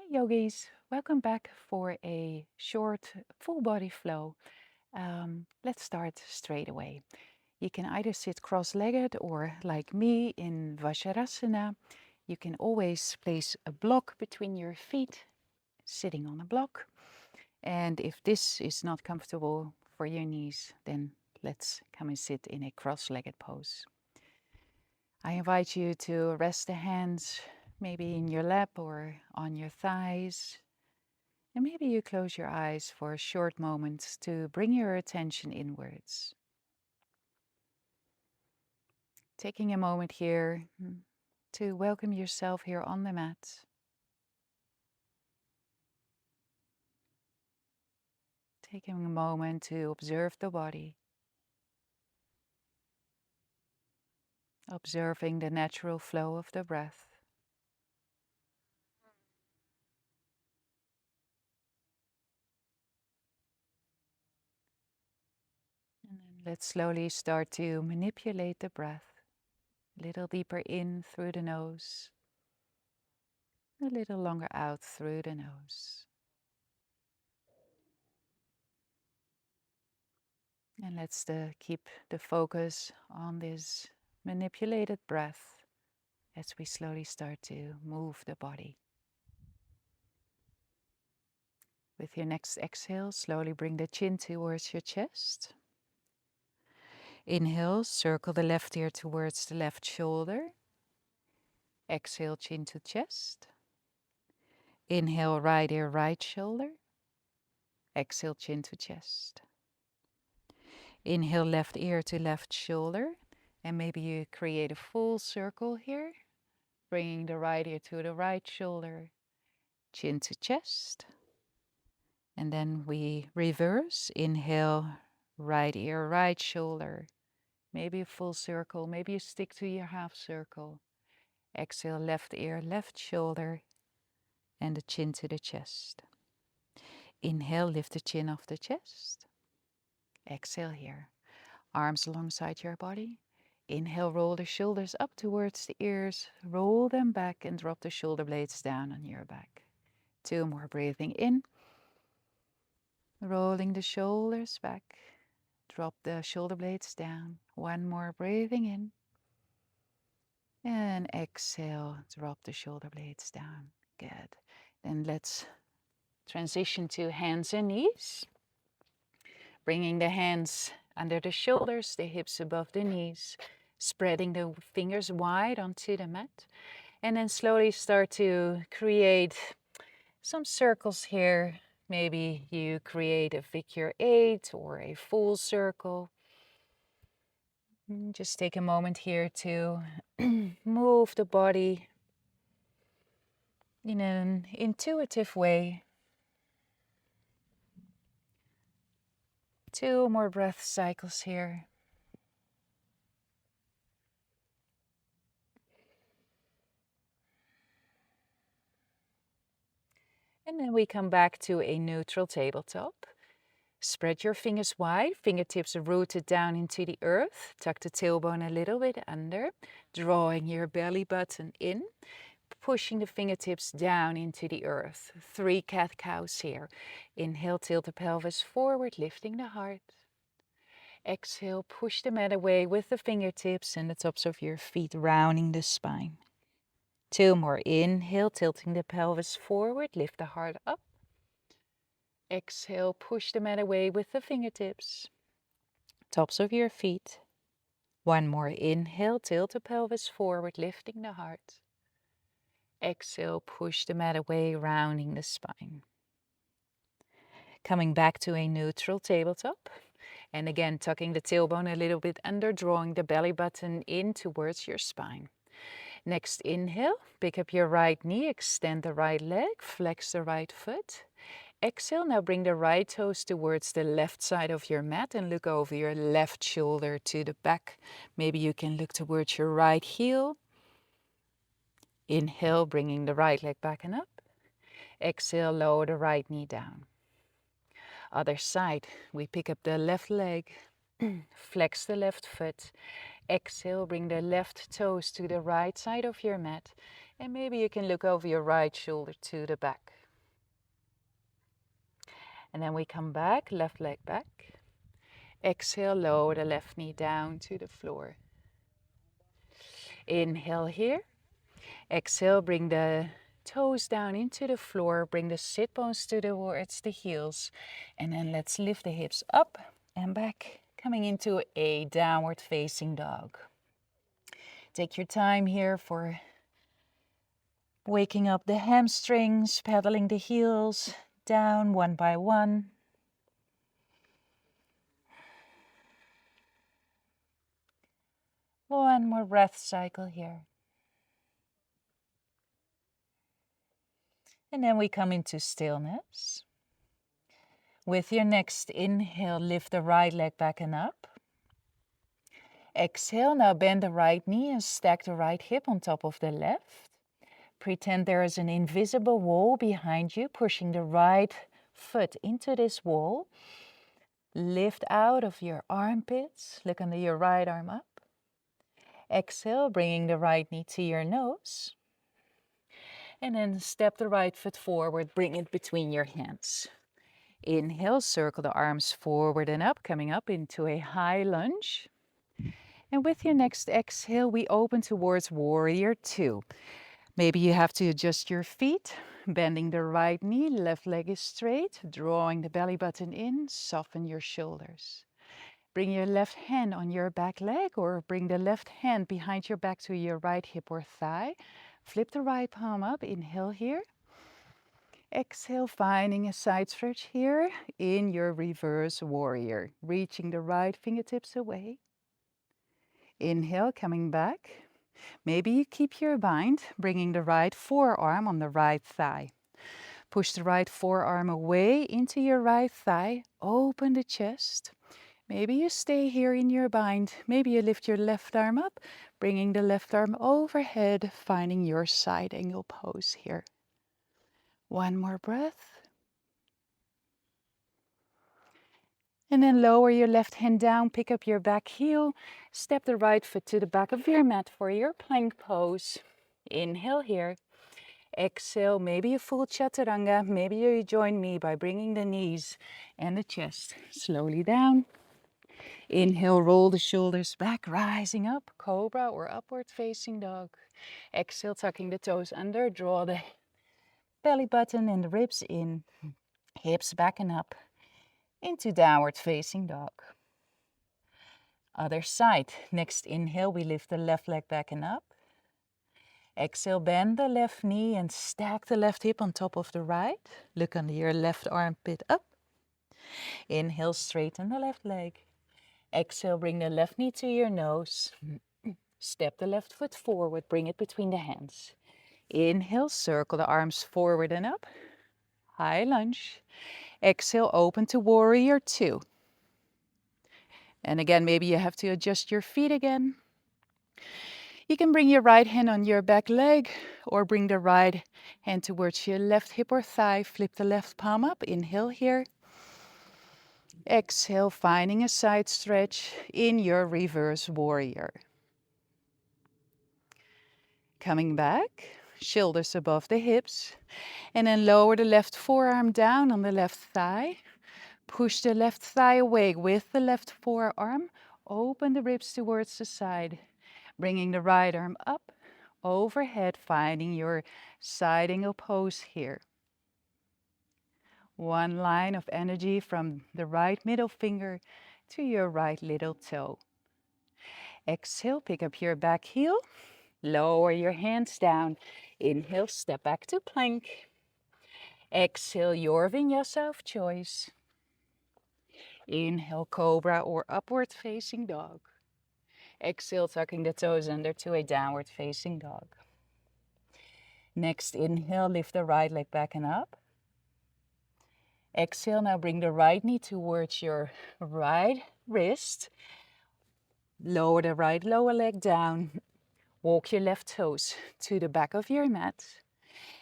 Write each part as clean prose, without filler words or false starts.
Yogis, welcome back for a short full body flow. Let's start straight away. You can either sit cross-legged or like me in Vajrasana. You can always place a block between your feet, sitting on a block. And if this is not comfortable for your knees, then let's come and sit in a cross-legged pose. I invite you to rest the hands maybe in your lap or on your thighs. And maybe you close your eyes for a short moment to bring your attention inwards. Taking a moment here to welcome yourself here on the mat. Taking a moment to observe the body. Observing the natural flow of the breath. And then let's slowly start to manipulate the breath. A little deeper in through the nose. A little longer out through the nose. And let's keep the focus on this manipulated breath as we slowly start to move the body. With your next exhale, slowly bring the chin towards your chest. Inhale, circle the left ear towards the left shoulder. Exhale, chin to chest. Inhale, right ear, right shoulder. Exhale, chin to chest. Inhale, left ear to left shoulder. And maybe you create a full circle here, bringing the right ear to the right shoulder, chin to chest. And then we reverse. Inhale, right ear, right shoulder. Maybe a full circle. Maybe you stick to your half circle. Exhale, left ear, left shoulder, and the chin to the chest. Inhale, lift the chin off the chest. Exhale here. Arms alongside your body. Inhale, roll the shoulders up towards the ears. Roll them back and drop the shoulder blades down on your back. 2 more, breathing in. Rolling the shoulders back. Drop the shoulder blades down. 1 more, breathing in. And exhale, drop the shoulder blades down. Good. Then let's transition to hands and knees. Bringing the hands under the shoulders, the hips above the knees. Spreading the fingers wide onto the mat. And then slowly start to create some circles here. Maybe you create a figure 8 or a full circle. Just take a moment here to move the body in an intuitive way. 2 more breath cycles here. And then we come back to a neutral tabletop. Spread your fingers wide, fingertips rooted down into the earth. Tuck the tailbone a little bit under, drawing your belly button in. Pushing the fingertips down into the earth. 3 cat-cows here. Inhale, tilt the pelvis forward, lifting the heart. Exhale, push the mat away with the fingertips and the tops of your feet, rounding the spine. 2 more. Inhale, tilting the pelvis forward, lift the heart up. Exhale, push the mat away with the fingertips, tops of your feet. 1 more. Inhale, tilt the pelvis forward, lifting the heart. Exhale, push the mat away, rounding the spine. Coming back to a neutral tabletop. And again, tucking the tailbone a little bit under, drawing the belly button in towards your spine. Next inhale, pick up your right knee, extend the right leg, flex the right foot. Exhale, now bring the right toes towards the left side of your mat and look over your left shoulder to the back. Maybe you can look towards your right heel. Inhale, bringing the right leg back and up. Exhale, lower the right knee down. Other side, we pick up the left leg, flex the left foot. Exhale, bring the left toes to the right side of your mat. And maybe you can look over your right shoulder to the back. And then we come back, left leg back. Exhale, lower the left knee down to the floor. Inhale here. Exhale, bring the toes down into the floor. Bring the sit bones towards the heels. And then let's lift the hips up and back, coming into a downward facing dog. Take your time here for waking up the hamstrings, pedaling the heels down one by one. One more breath cycle here. And then we come into stillness. With your next inhale, lift the right leg back and up. Exhale, now bend the right knee and stack the right hip on top of the left. Pretend there is an invisible wall behind you, pushing the right foot into this wall. Lift out of your armpits, look under your right arm up. Exhale, bringing the right knee to your nose. And then step the right foot forward, bring it between your hands. Inhale, circle the arms forward and up, coming up into a high lunge. And with your next exhale, we open towards warrior two. Maybe you have to adjust your feet, bending the right knee, left leg is straight, drawing the belly button in, soften your shoulders. Bring your left hand on your back leg or bring the left hand behind your back to your right hip or thigh. Flip the right palm up, inhale here. Exhale, finding a side stretch here in your reverse warrior, reaching the right fingertips away. Inhale, coming back. Maybe you keep your bind, bringing the right forearm on the right thigh. Push the right forearm away into your right thigh, open the chest. Maybe you stay here in your bind. Maybe you lift your left arm up, bringing the left arm overhead, finding your side angle pose here. One more breath. And then lower your left hand down, pick up your back heel, step the right foot to the back of your mat for your plank pose. Inhale here. Exhale, maybe a full chaturanga. Maybe you join me by bringing the knees and the chest slowly down. Inhale, roll the shoulders back, rising up, cobra or upward facing dog. Exhale, tucking the toes under, draw the belly button and the ribs in, hips back and up into downward facing dog. Other side. Next inhale, we lift the left leg back and up. Exhale, bend the left knee and stack the left hip on top of the right. Look under your left armpit up. Inhale, straighten the left leg. Exhale, bring the left knee to your nose. Step the left foot forward, bring it between the hands. Inhale, circle the arms forward and up. High lunge. Exhale, open to warrior two. And again, maybe you have to adjust your feet again. You can bring your right hand on your back leg or bring the right hand towards your left hip or thigh. Flip the left palm up. Inhale here. Exhale, finding a side stretch in your reverse warrior. Coming back, shoulders above the hips. And then lower the left forearm down on the left thigh. Push the left thigh away with the left forearm. Open the ribs towards the side. Bringing the right arm up, overhead, finding your side angle pose here. One line of energy from the right middle finger to your right little toe. Exhale, pick up your back heel. Lower your hands down. Inhale, step back to plank. Exhale, your vinyasa of choice. Inhale, cobra or upward facing dog. Exhale, tucking the toes under to a downward facing dog. Next inhale, lift the right leg back and up. Exhale, now bring the right knee towards your right wrist. Lower the right lower leg down. Walk your left toes to the back of your mat.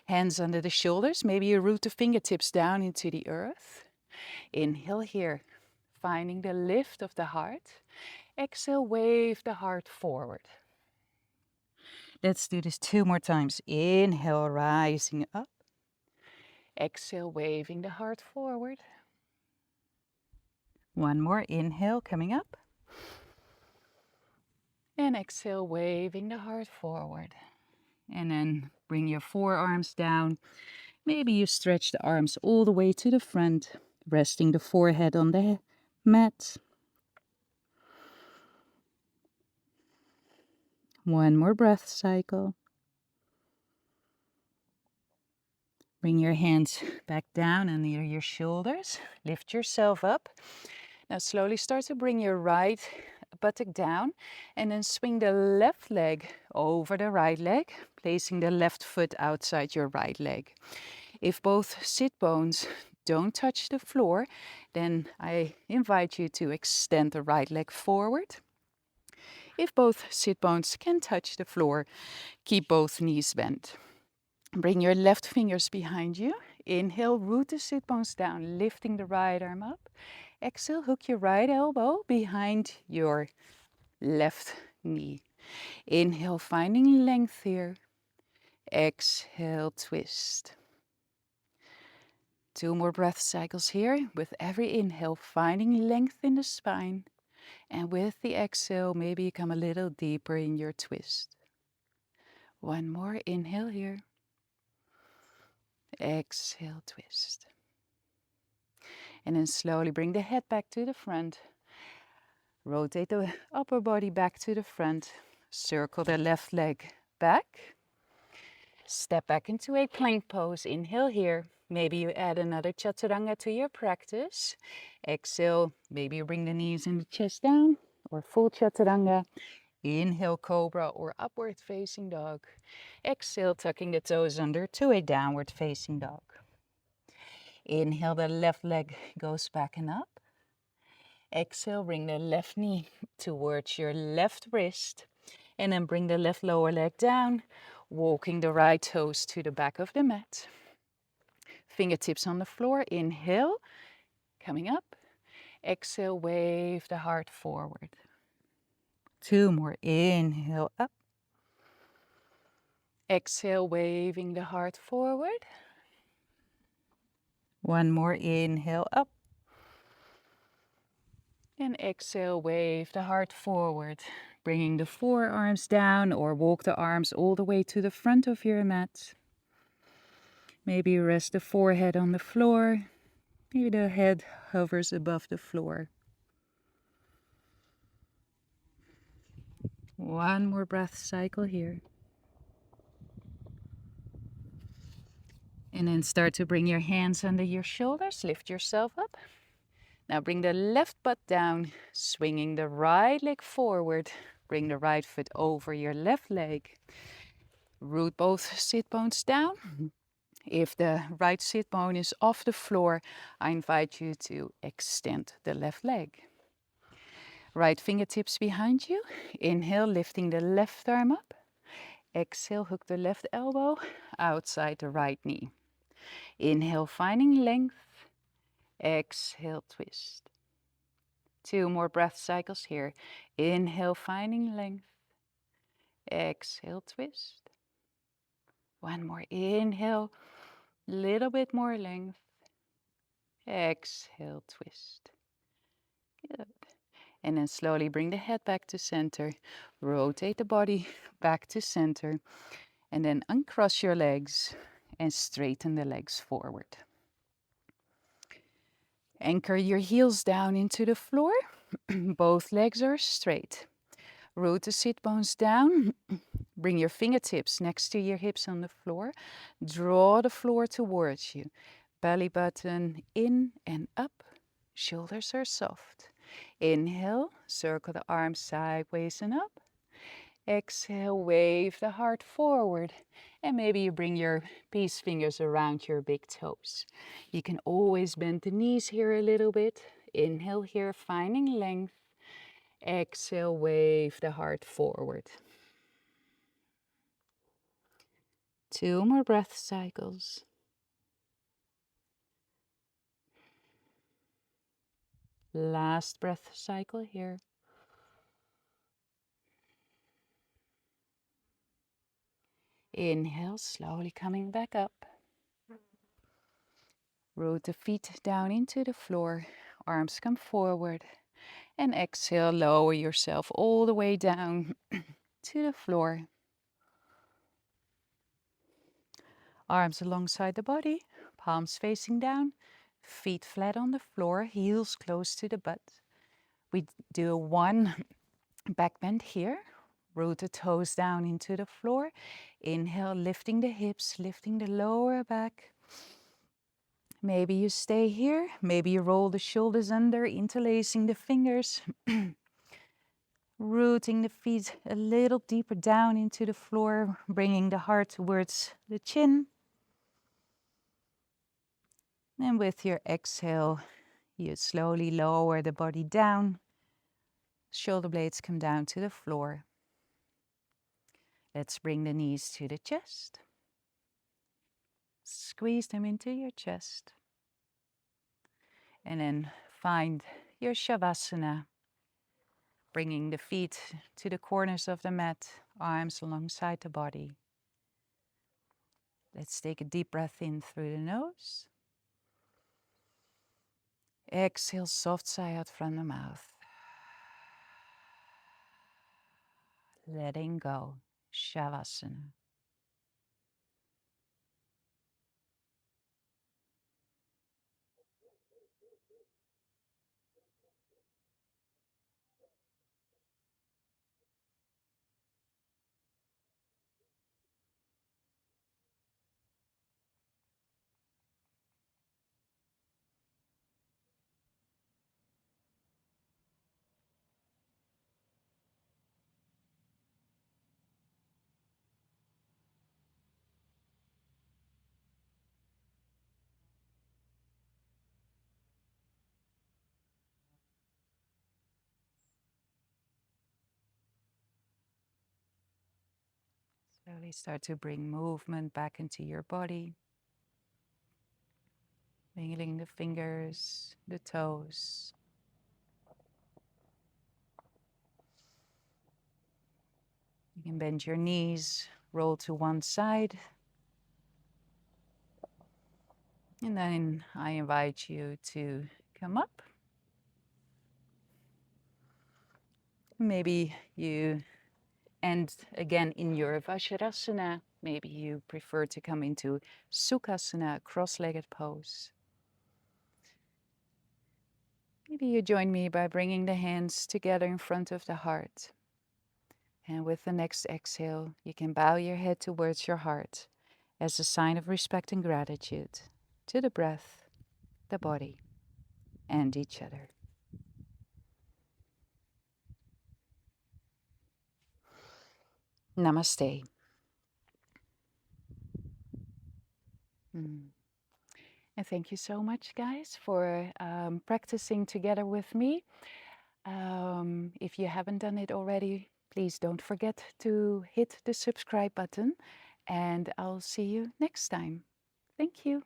Hands under the shoulders. Maybe you root the fingertips down into the earth. Inhale here, finding the lift of the heart. Exhale, wave the heart forward. Let's do this 2 more times. Inhale, rising up. Exhale, waving the heart forward. One more inhale, coming up. And exhale, waving the heart forward. And then bring your forearms down. Maybe you stretch the arms all the way to the front, resting the forehead on the mat. One more breath cycle. Bring your hands back down under your shoulders. Lift yourself up. Now slowly start to bring your right buttock down and then swing the left leg over the right leg, placing the left foot outside your right leg. If both sit bones don't touch the floor, then I invite you to extend the right leg forward. If both sit bones can touch the floor, keep both knees bent. Bring your left fingers behind you. Inhale, root the sit bones down, lifting the right arm up. Exhale, hook your right elbow behind your left knee. Inhale, finding length here. Exhale, twist. 2 more breath cycles here. With every inhale, finding length in the spine. And with the exhale, maybe you come a little deeper in your twist. One more inhale here. Exhale, twist. And then slowly bring the head back to the front. Rotate the upper body back to the front. Circle the left leg back. Step back into a plank pose. Inhale here. Maybe you add another chaturanga to your practice. Exhale, maybe you bring the knees and the chest down or full chaturanga. Inhale, cobra or upward facing dog. Exhale, tucking the toes under to a downward facing dog. Inhale, the left leg goes back and up. Exhale, bring the left knee towards your left wrist. And then bring the left lower leg down, walking the right toes to the back of the mat. Fingertips on the floor. Inhale, coming up. Exhale, wave the heart forward. 2 more. Inhale, up. Exhale, waving the heart forward. 1 more. Inhale, up. And exhale, wave the heart forward. Bringing the forearms down or walk the arms all the way to the front of your mat. Maybe rest the forehead on the floor. Maybe the head hovers above the floor. 1 more breath cycle here. And then start to bring your hands under your shoulders. Lift yourself up. Now bring the left butt down, swinging the right leg forward. Bring the right foot over your left leg. Root both sit bones down. If the right sit bone is off the floor, I invite you to extend the left leg. Right fingertips behind you. Inhale, lifting the left arm up. Exhale, hook the left elbow outside the right knee. Inhale, finding length. Exhale, twist. 2 more breath cycles here. Inhale, finding length. Exhale, twist. 1 more. Inhale, little bit more length. Exhale, twist. Good. And then slowly bring the head back to center. Rotate the body back to center. And then uncross your legs and straighten the legs forward. Anchor your heels down into the floor. Both legs are straight. Root the sit bones down. Bring your fingertips next to your hips on the floor. Draw the floor towards you. Belly button in and up. Shoulders are soft. Inhale, circle the arms sideways and up. Exhale, wave the heart forward. And maybe you bring your peace fingers around your big toes. You can always bend the knees here a little bit. Inhale here, finding length. Exhale, wave the heart forward. 2 more breath cycles. Last breath cycle here. Inhale, slowly coming back up. Root the feet down into the floor. Arms come forward. And exhale, lower yourself all the way down to the floor. Arms alongside the body, palms facing down, feet flat on the floor, heels close to the butt. We do one back bend here. Root the toes down into the floor. Inhale, lifting the hips, lifting the lower back. Maybe you stay here. Maybe you roll the shoulders under, interlacing the fingers. Rooting the feet a little deeper down into the floor, bringing the heart towards the chin. And with your exhale, you slowly lower the body down. Shoulder blades come down to the floor. Let's bring the knees to the chest. Squeeze them into your chest. And then find your Shavasana. Bringing the feet to the corners of the mat, arms alongside the body. Let's take a deep breath in through the nose. Exhale, soft sigh out from the mouth. Letting go, Shavasana. Slowly start to bring movement back into your body. Wiggling the fingers, the toes. You can bend your knees, roll to one side. And then I invite you to come up. Maybe you end again in your Vajrasana. Maybe you prefer to come into Sukhasana, cross-legged pose. Maybe you join me by bringing the hands together in front of the heart. And with the next exhale, you can bow your head towards your heart as a sign of respect and gratitude to the breath, the body, and each other. Namaste. And thank you so much, guys, for practicing together with me. If you haven't done it already, please don't forget to hit the subscribe button, and I'll see you next time. Thank you.